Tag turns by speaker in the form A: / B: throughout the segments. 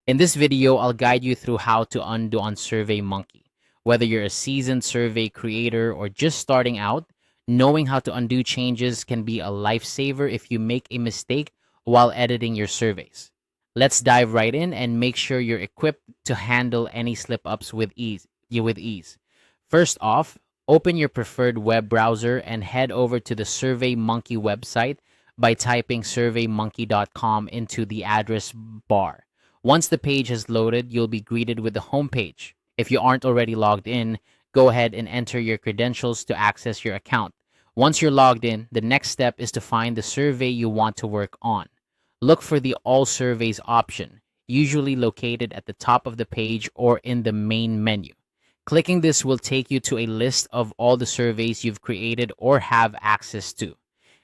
A: In this video, I'll guide you through how to undo on Surveymonkey. Whether you're a seasoned survey creator or just starting out, knowing how to undo changes can be a lifesaver if you make a mistake while editing your surveys. Let's dive right in and make sure you're equipped to handle any slip-ups with ease. First off, open your preferred web browser and head over to the Surveymonkey website by typing surveymonkey.com into the address bar. Once the page has loaded, you'll be greeted with the home page. If you aren't already logged in, go ahead and enter your credentials to access your account. Once you're logged in, the next step is to find the survey you want to work on. Look for the All Surveys option, usually located at the top of the page or in the main menu. Clicking this will take you to a list of all the surveys you've created or have access to.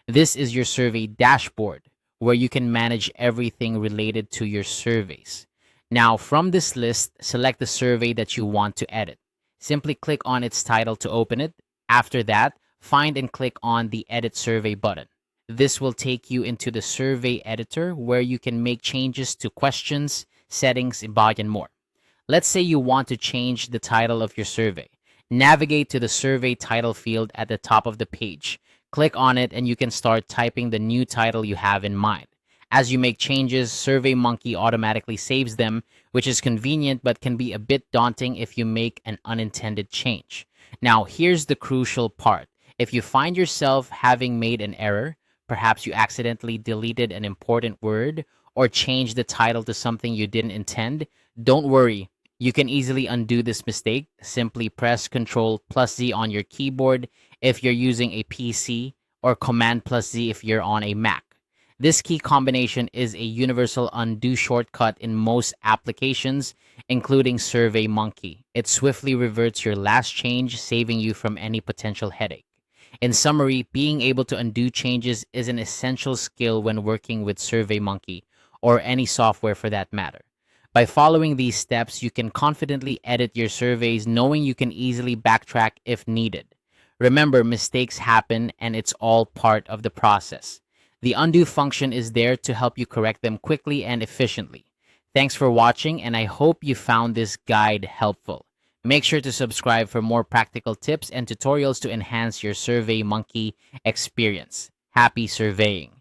A: This is your survey dashboard, where you can manage everything related to your surveys. Now, from this list, select the survey that you want to edit. Simply click on its title to open it. After that, find and click on the Edit Survey button. This will take you into the survey editor where you can make changes to questions, settings, body, and more. Let's say you want to change the title of your survey. Navigate to the survey title field at the top of the page. Click on it and you can start typing the new title you have in mind. As you make changes, Surveymonkey automatically saves them, which is convenient but can be a bit daunting if you make an unintended change. Now, here's the crucial part. If you find yourself having made an error, perhaps you accidentally deleted an important word or changed the title to something you didn't intend, don't worry. You can easily undo this mistake. Simply press Ctrl+Z on your keyboard if you're using a PC or Command+Z if you're on a Mac. This key combination is a universal undo shortcut in most applications, including Surveymonkey. It swiftly reverts your last change, saving you from any potential headache. In summary, being able to undo changes is an essential skill when working with Surveymonkey, or any software for that matter. By following these steps, you can confidently edit your surveys knowing you can easily backtrack if needed. Remember, mistakes happen and it's all part of the process. The undo function is there to help you correct them quickly and efficiently. Thanks for watching, and I hope you found this guide helpful. Make sure to subscribe for more practical tips and tutorials to enhance your Surveymonkey experience. Happy surveying!